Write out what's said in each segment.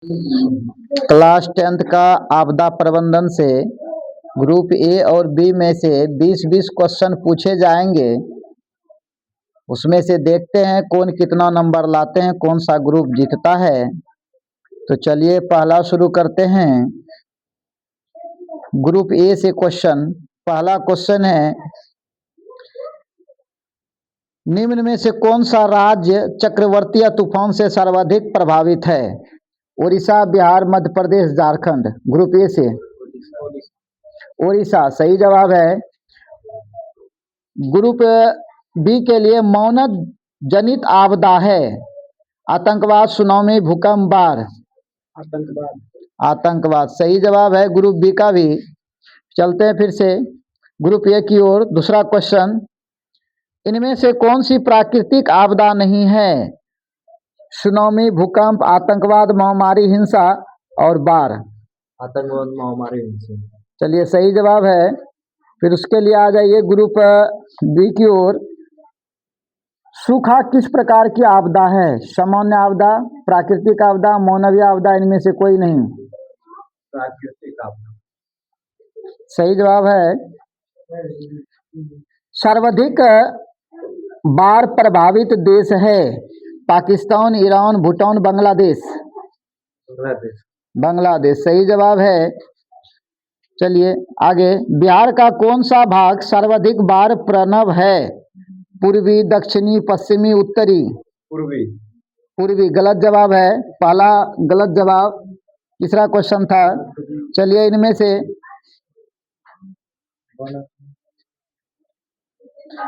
Class 10th का आपदा प्रबंधन से ग्रुप ए और बी में से 20-20 क्वेश्चन पूछे जाएंगे। उसमें से देखते हैं कौन कितना नंबर लाते हैं, कौन सा ग्रुप जीतता है। तो चलिए पहला शुरू करते हैं। ग्रुप ए से क्वेश्चन, पहला क्वेश्चन है, निम्न में से कौन सा राज्य चक्रवर्ती तूफान से सर्वाधिक प्रभावित है? उड़ीसा, बिहार, मध्य प्रदेश, झारखंड। ग्रुप ए से उड़ीसा सही जवाब है। ग्रुप बी के लिए मौनक जनित आपदा है आतंकवाद, सुनामी, भूकंप, बाढ़। आतंकवाद सही जवाब है ग्रुप बी का भी। चलते हैं फिर से ग्रुप ए की ओर। दूसरा क्वेश्चन, इनमें से कौन सी प्राकृतिक आपदा नहीं है? सुनामी, भूकंप, आतंकवाद, महामारी, हिंसा और बाढ़। आतंकवाद, महामारी, हिंसा। चलिए सही जवाब है। फिर उसके लिए आ जाइए ग्रुप बी की ओर। सूखा किस प्रकार की आपदा है? सामान्य आपदा, प्राकृतिक आपदा, मानवीय आपदा, इनमें से कोई नहीं। प्राकृतिक आपदा सही जवाब है। सर्वाधिक बाढ़ प्रभावित देश है पाकिस्तान, ईरान, भूटान, बांग्लादेश। बांग्लादेश सही जवाब है। चलिए आगे, बिहार का कौन सा भाग सर्वाधिक बाढ़ प्रवण है? पूर्वी, दक्षिणी, पश्चिमी, उत्तरी। पूर्वी गलत जवाब है, पहला गलत जवाब। तीसरा क्वेश्चन था। चलिए इनमें से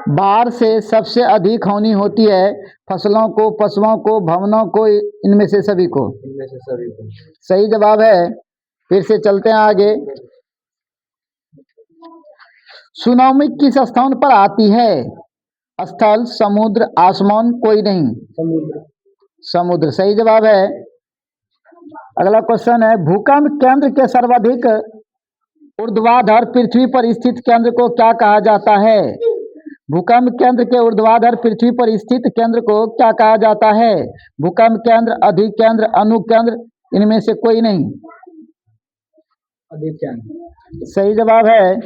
बाढ़ से सबसे अधिक हानि होती है फसलों को, पशुओं को, भवनों को, इनमें से सभी को। सही जवाब है। फिर से चलते हैं आगे। सुनामी किस स्थान पर आती है? स्थल, समुद्र, आसमान, कोई नहीं। समुद्र सही जवाब है। अगला क्वेश्चन है, भूकंप केंद्र के सर्वाधिक ऊर्ध्वाधर पृथ्वी पर स्थित केंद्र को क्या कहा जाता है? भूकंप केंद्र के ऊर्ध्वाधर पृथ्वी पर स्थित केंद्र को क्या कहा जाता है? भूकंप केंद्र, अधिकेंद्र, अनुकेंद्र, इनमें से कोई नहीं। अधिकेंद्र सही जवाब है।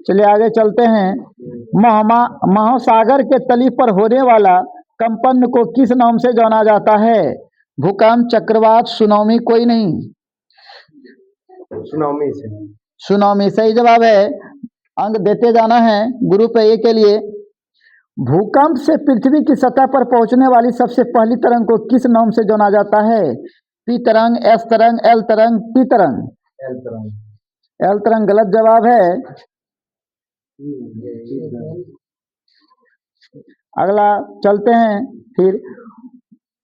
चलिए आगे चलते हैं। महासागर के तली पर होने वाला कंपन को किस नाम से जाना जाता है? भूकंप, चक्रवात, सुनामी, कोई नहीं। सुनामी सही जवाब है। अंक देते जाना है ग्रुप ए के लिए। भूकंप से पृथ्वी की सतह पर पहुंचने वाली सबसे पहली तरंग को किस नाम से जाना जाता है? पी तरंग, एस तरंग, एल तरंग, टी तरंग। एल तरंग गलत जवाब है। अगला चलते हैं फिर।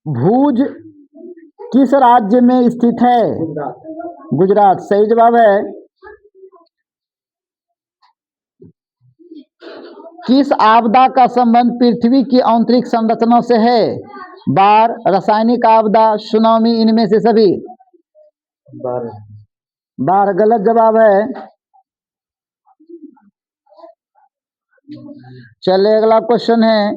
भुज किस राज्य में स्थित है? गुजरात सही जवाब है। किस आपदा का संबंध पृथ्वी की आंतरिक संरचना से है? बाढ़, रासायनिक आपदा, सुनामी, इनमें से सभी। बाढ़ गलत जवाब है। चलिए अगला क्वेश्चन है,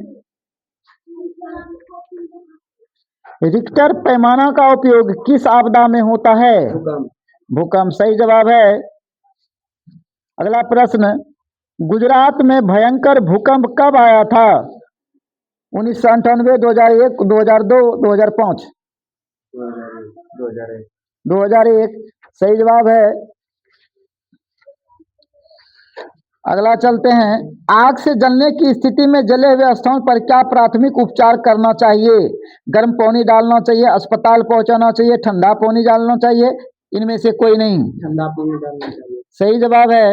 रिक्टर पैमाना का उपयोग किस आपदा में होता है? भूकंप सही जवाब है। अगला प्रश्न, गुजरात में भयंकर भूकंप कब आया था? 1998, 2001, 2002, 2005। 2001 सही जवाब है। अगला चलते हैं, आग से जलने की स्थिति में जले हुए स्थान पर क्या प्राथमिक उपचार करना चाहिए? गर्म पानी डालना चाहिए, अस्पताल पहुंचाना चाहिए, ठंडा पानी डालना चाहिए, इनमें से कोई नहीं। ठंडा पानी डालना चाहिए सही जवाब है।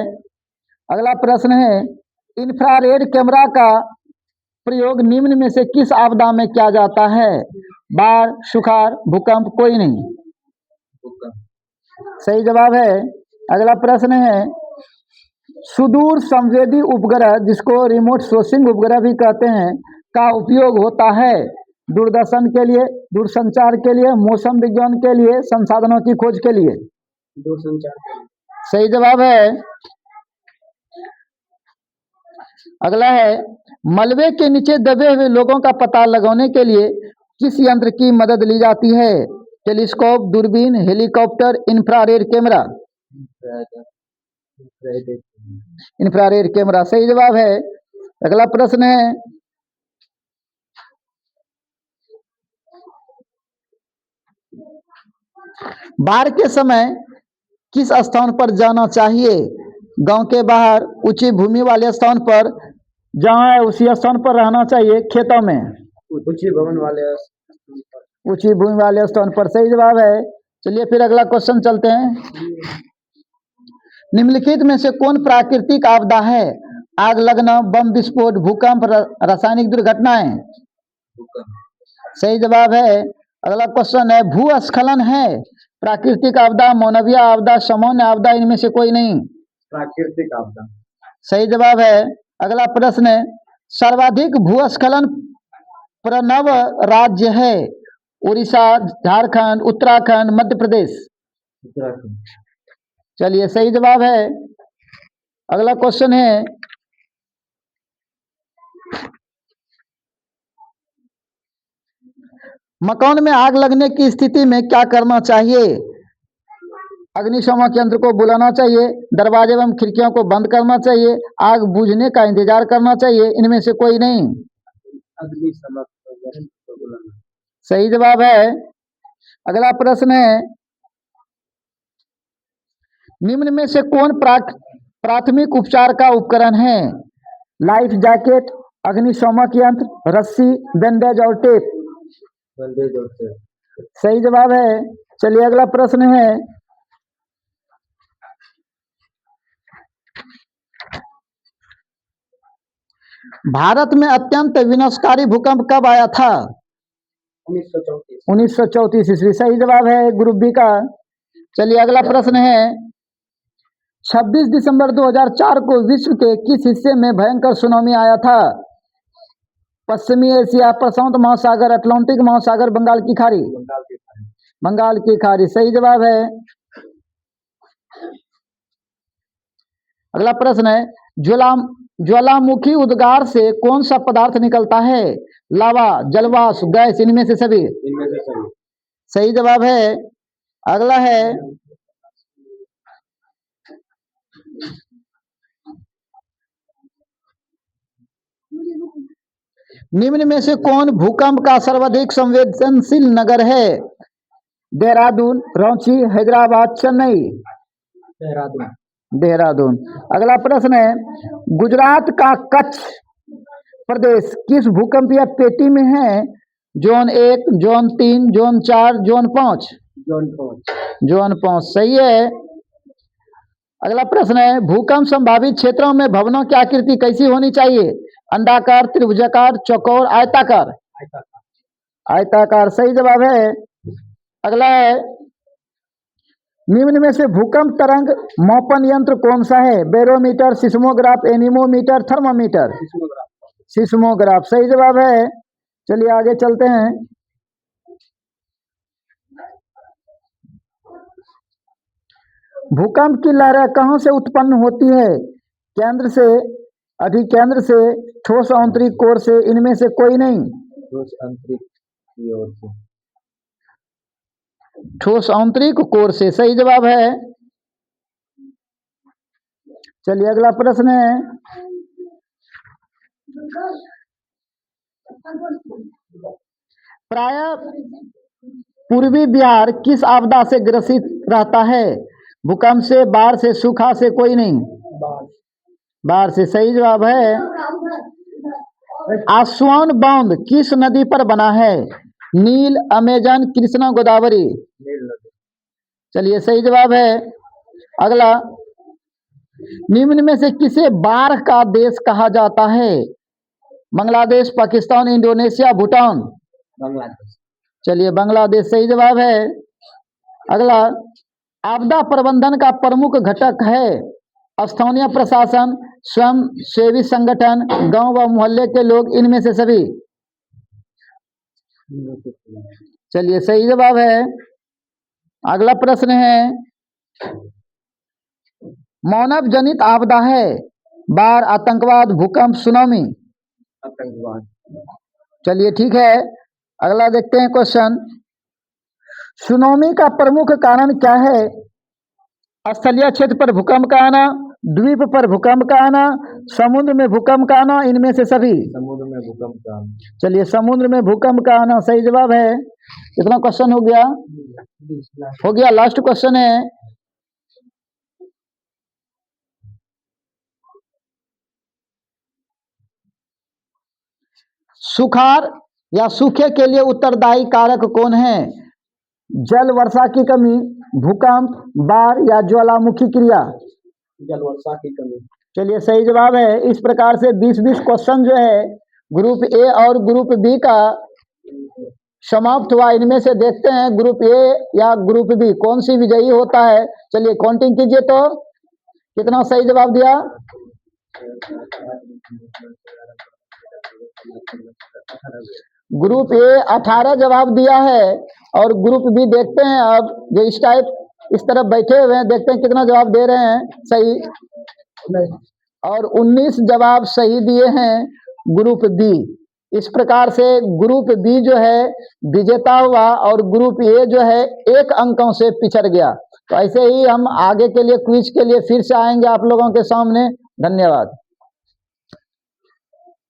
अगला प्रश्न है, इंफ्रारेड कैमरा का प्रयोग निम्न में से किस आपदा में किया जाता है? बाढ़, सुखाड़, भूकंप, कोई नहीं। सही जवाब है। अगला प्रश्न है, सुदूर संवेदी उपग्रह, जिसको रिमोट सेंसिंग उपग्रह भी कहते हैं, का उपयोग होता है दूरदर्शन के लिए, दूरसंचार के लिए, मौसम विज्ञान के लिए, संसाधनों की खोज के लिए। दूरसंचार सही जवाब है। अगला है, मलबे के नीचे दबे हुए लोगों का पता लगाने के लिए किस यंत्र की मदद ली जाती है? टेलीस्कोप, दूरबीन, helicopter, infrared camera. Infrared camera सही जवाब है। अगला प्रश्न है, बाढ़ के समय किस स्थान पर जाना चाहिए? गांव के बाहर, ऊंची भूमि वाले स्थान पर, जहां है उसी स्थान पर रहना चाहिए, खेतों में, ऊंची भवन वाले स्थान पर। ऊंची भूमि वाले स्थान पर सही जवाब है। चलिए फिर अगला क्वेश्चन चलते हैं। निम्नलिखित में से कौन प्राकृतिक आपदा है? आग लगना, बम विस्फोट, भूकंप, रासायनिक दुर्घटनाएं। सही जवाब है। अगला क्वेश्चन है, भूस्खलन है प्राकृतिक आपदा, मानवीय आपदा, सामान्य आपदा, इनमें से कोई नहीं। प्राकृतिक आपदा सही जवाब है। अगला प्रश्न है, सर्वाधिक भूस्खलन प्रणव राज्य है? उड़ीसा, झारखंड, उत्तराखंड, मध्य प्रदेश। उत्तराखंड। चलिए सही जवाब है। अगला क्वेश्चन है, मकान में आग लगने की स्थिति में क्या करना चाहिए? अग्निशमन यंत्र को बुलाना चाहिए, दरवाजे एवं खिड़कियों को बंद करना चाहिए, आग बुझने का इंतजार करना चाहिए, इनमें से कोई नहीं। अग्निशमन को बुलाना। सही जवाब है। अगला प्रश्न है, निम्न में से कौन प्राथमिक उपचार का उपकरण है? लाइफ जैकेट, अग्निशमन यंत्र, रस्सी, बैंडेज और टेप। बैंडेज और टेप सही जवाब है। चलिए अगला प्रश्न है, भारत में अत्यंत विनाशकारी भूकंप कब आया था? 1934 ईस्वी। सही जवाब है ग्रुप बी का। चलिए अगला प्रश्न है, 26 दिसंबर 2004 को विश्व के किस हिस्से में भयंकर सुनामी आया था? पश्चिमी एशिया, प्रशांत महासागर, अटलांटिक महासागर, बंगाल की खाड़ी। बंगाल की खाड़ी सही जवाब है। अगला प्रश्न है, ज्वालामुखी उद्गार से कौन सा पदार्थ निकलता है? लावा, जलवाष्प, गैस, इनमें से सभी। सही जवाब है। अगला है, निम्न में से कौन भूकंप का सर्वाधिक संवेदनशील नगर है? देहरादून, रांची, हैदराबाद, चेन्नई। देहरादून। अगला प्रश्न है, गुजरात का कच्छ प्रदेश किस भूकंपीय पेटी में है? Zone 1, zone 3, zone 4, zone 5। Zone 5 सही है। अगला प्रश्न है, भूकंप संभावित क्षेत्रों में भवनों की आकृति कैसी होनी चाहिए? अंडाकार, त्रिभुजाकार, चौकोर, आयताकार। आयताकार सही जवाब है। अगला है, निम्न में से भूकंप तरंग मापन यंत्र कौन सा है? Barometer, seismograph, anemometer, thermometer. Seismograph सही जवाब है। चलिए आगे चलते हैं। भूकंप की लहरें कहां से उत्पन्न होती है? केंद्र से, अधिकेंद्र से, ठोस आंतरिक कोर से, इनमें से कोई नहीं। ठोस आंतरिक की ओर से। ठोस आंतरिक कोर से सही जवाब है। चलिए अगला प्रश्न है, प्रायः पूर्वी बिहार किस आपदा से ग्रसित रहता है? भूकंप से, बाढ़ से, सूखा से, कोई नहीं। बाढ़ से सही जवाब है। आस्वान बांध किस नदी पर बना है? नील, अमेजन, कृष्णा, गोदावरी। चलिए सही जवाब है। अगला, निम्न में से किसे बाढ़ का देश कहा जाता है? बांग्लादेश, पाकिस्तान, इंडोनेशिया, भूटान। बांग्लादेश। चलिए बांग्लादेश सही जवाब है। अगला, आपदा प्रबंधन का प्रमुख घटक है स्थानीय प्रशासन, स्वयं सेवी संगठन, गांव व मोहल्ले के लोग, इनमें से सभी। चलिए सही जवाब है। अगला प्रश्न है, मानव जनित आपदा है? बाढ़, आतंकवाद, भूकंप, सुनामी। आतंकवाद। चलिए ठीक है। अगला देखते हैं क्वेश्चन, सुनामी का प्रमुख कारण क्या है? स्थलीय क्षेत्र पर भूकंप का आना, द्वीप पर भूकंप का आना, समुद्र में भूकंप का आना, इनमें से सभी। समुद्र में भूकंप का आना। चलिए, समुद्र में भूकंप का आना सही जवाब है। कितना क्वेश्चन हो गया? हो गया। लास्ट क्वेश्चन है, सुखाड़ या सूखे के लिए उत्तरदायी कारक कौन है? जल वर्षा की कमी, भूकंप, बाढ़ या ज्वालामुखी क्रिया? जल वर्षा की कमी। चलिए, सही जवाब है। इस प्रकार से 20-20 क्वेश्चन जो है ग्रुप ए और ग्रुप बी का समाप्त हुआ। इनमें से देखते हैं ग्रुप ए या ग्रुप बी कौन सी विजयी होता है। चलिए काउंटिंग कीजिए तो कितना सही जवाब दिया? ग्रुप ए 18 जवाब दिया है और ग्रुप बी देखते हैं अब जो इस तरफ बैठे हुए हैं, देखते हैं कितना जवाब दे रहे हैं सही। और 19 जवाब सही दिए हैं ग्रुप बी। इस प्रकार से ग्रुप बी जो है विजेता हुआ और ग्रुप ए जो है 1 अंकों से पिछड़ गया। तो ऐसे ही हम आगे के लिए क्विज के लिए फिर से आएंगे आप लोगों के सामने। धन्यवाद।